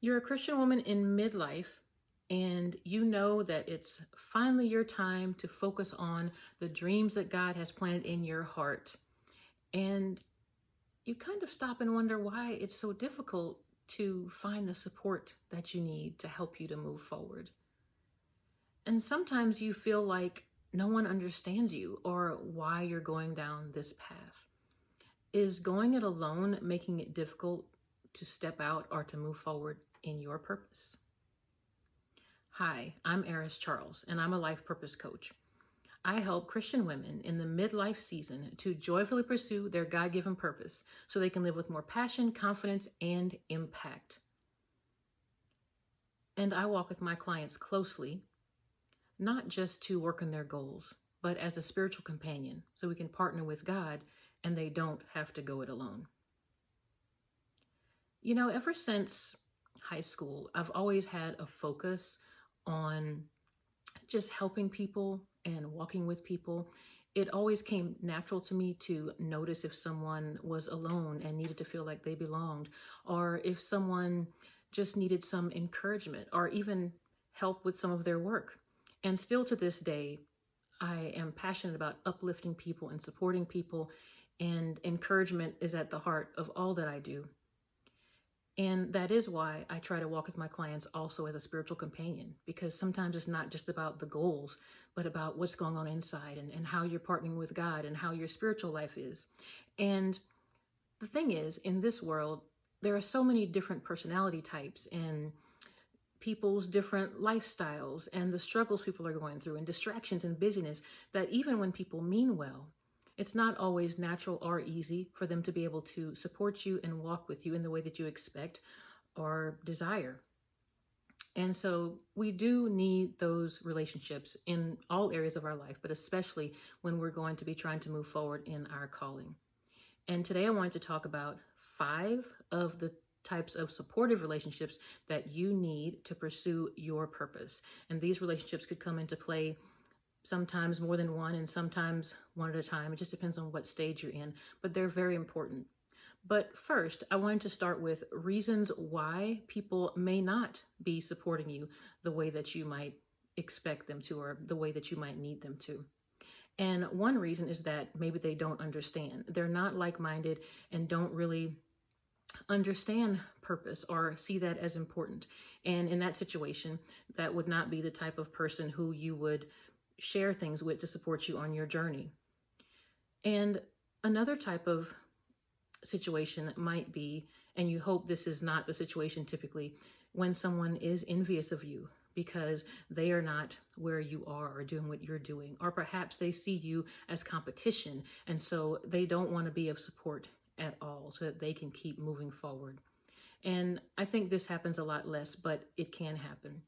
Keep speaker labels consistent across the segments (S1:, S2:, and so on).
S1: You're a Christian woman in midlife, and you know that it's finally your time to focus on the dreams that God has planted in your heart. And you kind of stop and wonder why it's so difficult to find the support that you need to help you to move forward. And sometimes you feel like no one understands you or why you're going down this path. Is going it alone making it difficult to step out or to move forward in your purpose? Hi, I'm Eris Charles, and I'm a life purpose coach. I help Christian women in the midlife season to joyfully pursue their God-given purpose so they can live with more passion, confidence, and impact. And I walk with my clients closely, not just to work on their goals, but as a spiritual companion so we can partner with God and they don't have to go it alone. Ever since high school, I've always had a focus on just helping people and walking with people. It always came natural to me to notice if someone was alone and needed to feel like they belonged, or if someone just needed some encouragement or even help with some of their work. And still to this day, I am passionate about uplifting people and supporting people, and encouragement is at the heart of all that I do. And that is why I try to walk with my clients also as a spiritual companion, because sometimes it's not just about the goals, but about what's going on inside and how you're partnering with God and how your spiritual life is. And the thing is, in this world, there are so many different personality types and people's different lifestyles and the struggles people are going through and distractions and busyness that even when people mean well, it's not always natural or easy for them to be able to support you and walk with you in the way that you expect or desire. And so we do need those relationships in all areas of our life, but especially when we're going to be trying to move forward in our calling. And today I wanted to talk about 5 of the types of supportive relationships that you need to pursue your purpose. And these relationships could come into play sometimes more than one and sometimes one at a time. It just depends on what stage you're in, but they're very important. But first, I wanted to start with reasons why people may not be supporting you the way that you might expect them to, or the way that you might need them to. And one reason is that maybe they don't understand. They're not like-minded and don't really understand purpose or see that as important. And in that situation, that would not be the type of person who you would share things with to support you on your journey. And another type of situation might be, and you hope this is not the situation typically, when someone is envious of you because they are not where you are or doing what you're doing, or perhaps they see you as competition and so they don't want to be of support at all so that they can keep moving forward. And I think this happens a lot less, but it can happen.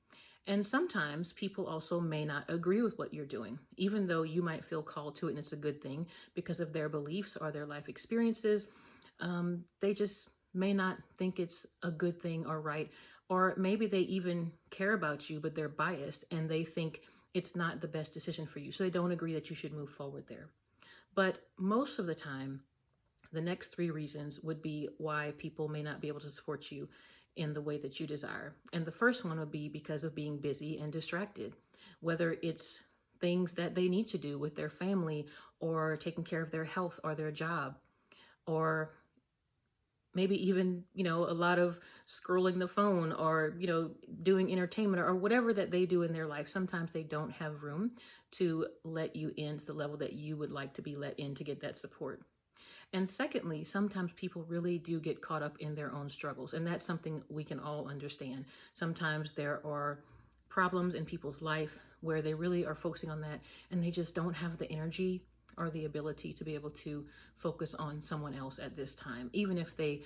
S1: And sometimes people also may not agree with what you're doing, even though you might feel called to it and it's a good thing because of their beliefs or their life experiences. They just may not think it's a good thing or right, or maybe they even care about you, but they're biased and they think it's not the best decision for you. So they don't agree that you should move forward there. But most of the time, the next 3 reasons would be why people may not be able to support you in the way that you desire. And the first one would be because of being busy and distracted, whether it's things that they need to do with their family or taking care of their health or their job, or maybe even, a lot of scrolling the phone or, doing entertainment or whatever that they do in their life. Sometimes they don't have room to let you into the level that you would like to be let in to get that support. And secondly, sometimes people really do get caught up in their own struggles, and that's something we can all understand. Sometimes there are problems in people's life where they really are focusing on that, and they just don't have the energy or the ability to be able to focus on someone else at this time, even if they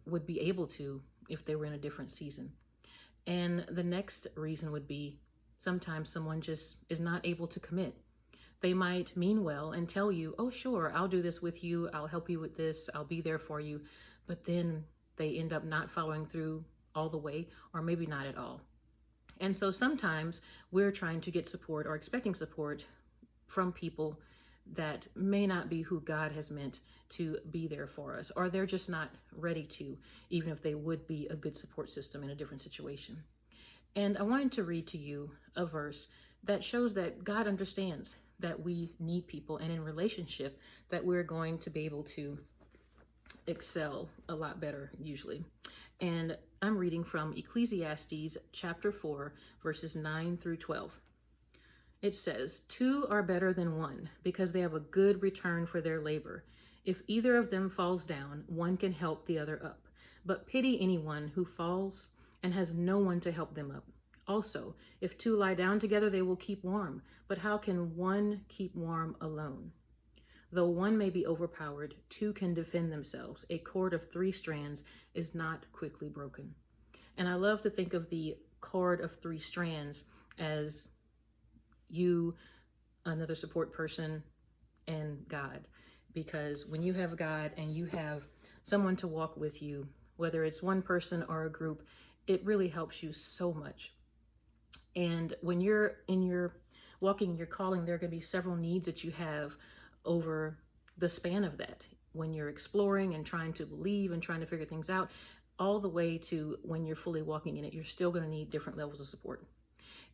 S1: would be able to if they were in a different season. And the next reason would be sometimes someone just is not able to commit. They might mean well and tell you, oh, sure, I'll do this with you. I'll help you with this. I'll be there for you. But then they end up not following through all the way, or maybe not at all. And so sometimes we're trying to get support or expecting support from people that may not be who God has meant to be there for us, or they're just not ready to, even if they would be a good support system in a different situation. And I wanted to read to you a verse that shows that God understands that we need people, and in relationship that we're going to be able to excel a lot better usually. And I'm reading from Ecclesiastes chapter 4, verses 9 through 12. It says, "Two are better than one, because they have a good return for their labor. If either of them falls down, one can help the other up. But pity anyone who falls and has no one to help them up. Also, if two lie down together, they will keep warm. But how can one keep warm alone? Though one may be overpowered, two can defend themselves. A cord of 3 strands is not quickly broken." And I love to think of the cord of 3 strands as you, another support person, and God. Because when you have God and you have someone to walk with you, whether it's one person or a group, it really helps you so much. And when you're walking your calling, there are going to be several needs that you have over the span of that. When you're exploring and trying to believe and trying to figure things out, all the way to when you're fully walking in it, you're still going to need different levels of support.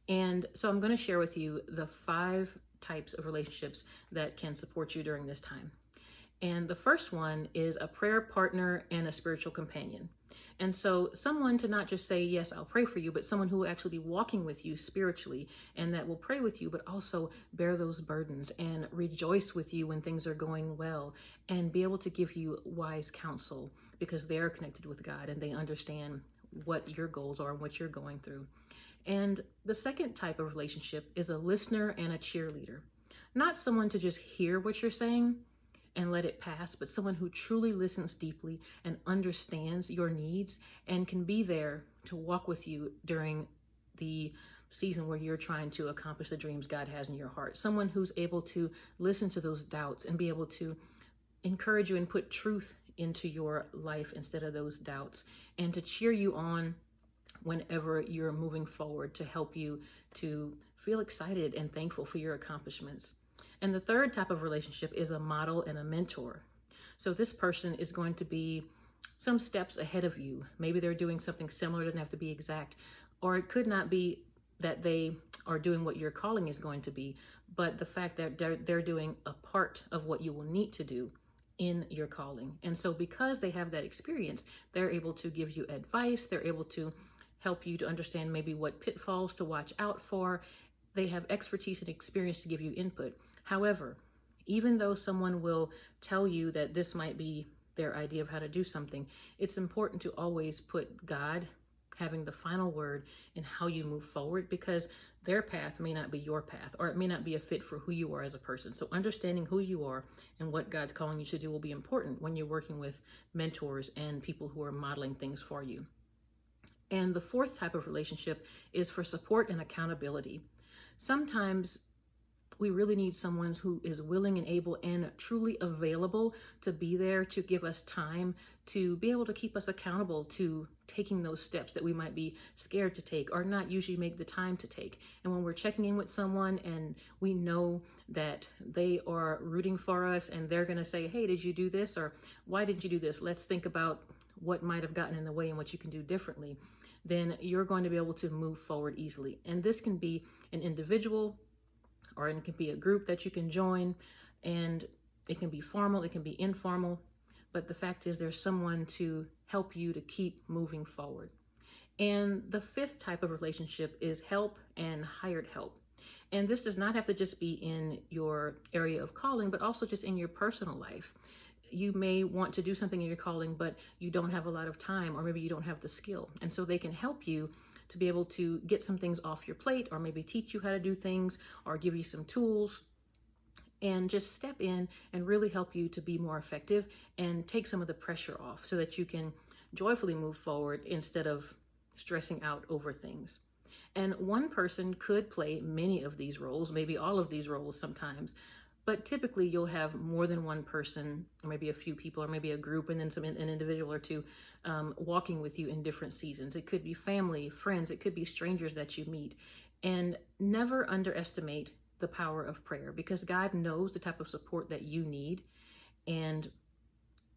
S1: And so I'm going to share with you the 5 types of relationships that can support you during this time. And the first one is a prayer partner and a spiritual companion. And so someone to not just say, yes, I'll pray for you, but someone who will actually be walking with you spiritually and that will pray with you, but also bear those burdens and rejoice with you when things are going well and be able to give you wise counsel because they're connected with God and they understand what your goals are and what you're going through. And the second type of relationship is a listener and a cheerleader. Not someone to just hear what you're saying and let it pass, but someone who truly listens deeply and understands your needs and can be there to walk with you during the season where you're trying to accomplish the dreams God has in your heart. Someone who's able to listen to those doubts and be able to encourage you and put truth into your life instead of those doubts, and to cheer you on whenever you're moving forward, to help you to feel excited and thankful for your accomplishments. And the third type of relationship is a model and a mentor. So this person is going to be some steps ahead of you. Maybe they're doing something similar, doesn't have to be exact, or it could not be that they are doing what your calling is going to be, but the fact that they're doing a part of what you will need to do in your calling. And so because they have that experience, they're able to give you advice, they're able to help you to understand maybe what pitfalls to watch out for. They have expertise and experience to give you input. However, even though someone will tell you that this might be their idea of how to do something, it's important to always put God having the final word in how you move forward, because their path may not be your path, or it may not be a fit for who you are as a person. So understanding who you are and what God's calling you to do will be important when you're working with mentors and people who are modeling things for you. And the fourth type of relationship is for support and accountability. Sometimes we really need someone who is willing and able and truly available to be there, to give us time, to be able to keep us accountable to taking those steps that we might be scared to take or not usually make the time to take. And when we're checking in with someone and we know that they are rooting for us and they're going to say, hey, did you do this? Or why did you do this? Let's think about what might have gotten in the way and what you can do differently. Then you're going to be able to move forward easily. And this can be an individual, or it can be a group that you can join, and it can be formal, it can be informal, but the fact is there's someone to help you to keep moving forward. And the fifth type of relationship is help and hired help. And this does not have to just be in your area of calling, but also just in your personal life. You may want to do something in your calling, but you don't have a lot of time, or maybe you don't have the skill. And so they can help you to be able to get some things off your plate, or maybe teach you how to do things, or give you some tools, and just step in and really help you to be more effective and take some of the pressure off so that you can joyfully move forward instead of stressing out over things. And one person could play many of these roles, maybe all of these roles sometimes, but typically you'll have more than one person, or maybe a few people, or maybe a group, and then an individual or two walking with you in different seasons. It could be family, friends, it could be strangers that you meet. And never underestimate the power of prayer, because God knows the type of support that you need. And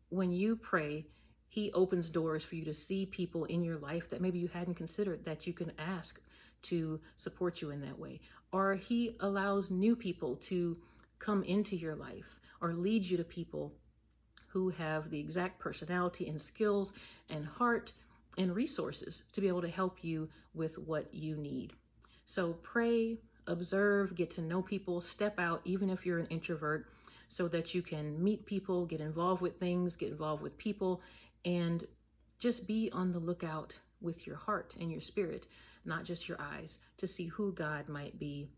S1: when you pray, he opens doors for you to see people in your life that maybe you hadn't considered that you can ask to support you in that way. Or he allows new people to come into your life or lead you to people who have the exact personality and skills and heart and resources to be able to help you with what you need. So pray, observe, get to know people, step out, even if you're an introvert, so that you can meet people, get involved with things, get involved with people, and just be on the lookout with your heart and your spirit, not just your eyes, to see who God might be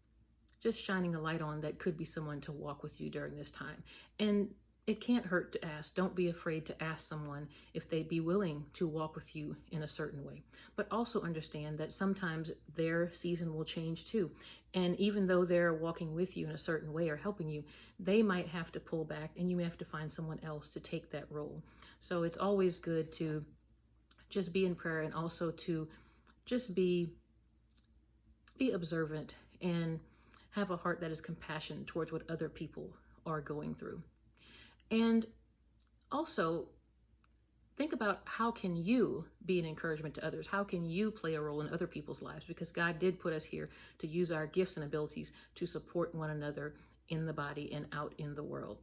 S1: just shining a light on that could be someone to walk with you during this time. And it can't hurt to ask. Don't be afraid to ask someone if they'd be willing to walk with you in a certain way. But also understand that sometimes their season will change too. And even though they're walking with you in a certain way or helping you, they might have to pull back and you may have to find someone else to take that role. So it's always good to just be in prayer and also to just be observant and have a heart that is compassionate towards what other people are going through. And also think about how can you be an encouragement to others? How can you play a role in other people's lives? Because God did put us here to use our gifts and abilities to support one another in the body and out in the world.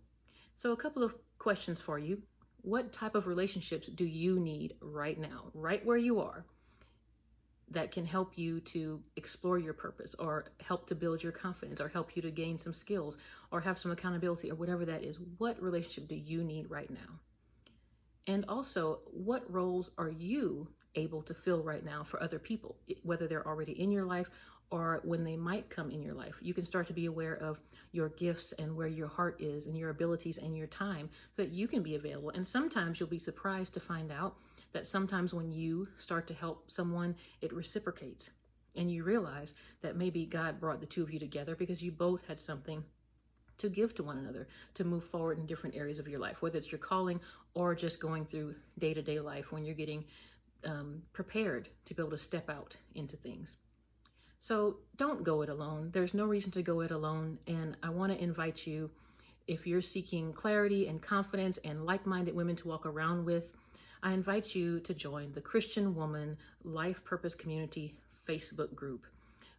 S1: So a couple of questions for you. What type of relationships do you need right now, right where you are, that can help you to explore your purpose or help to build your confidence or help you to gain some skills or have some accountability or whatever that is? What relationship do you need right now? And also, what roles are you able to fill right now for other people, whether they're already in your life or when they might come in your life? You can start to be aware of your gifts and where your heart is and your abilities and your time so that you can be available. And sometimes you'll be surprised to find out that sometimes when you start to help someone, it reciprocates. And you realize that maybe God brought the two of you together because you both had something to give to one another, to move forward in different areas of your life, whether it's your calling or just going through day-to-day life when you're getting prepared to be able to step out into things. So don't go it alone. There's no reason to go it alone. And I want to invite you, if you're seeking clarity and confidence and like-minded women to walk around with, I invite you to join the Christian Woman Life Purpose Community Facebook group.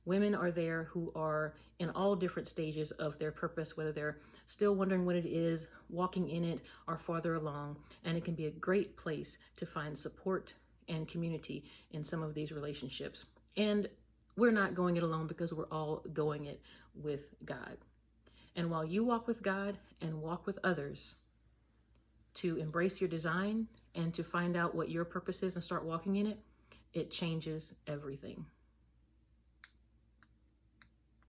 S1: Women are there who are in all different stages of their purpose, whether they're still wondering what it is, walking in it, or farther along. And it can be a great place to find support and community in some of these relationships. And we're not going it alone because we're all going it with God. And while you walk with God and walk with others to embrace your design and to find out what your purpose is and start walking in it, it changes everything.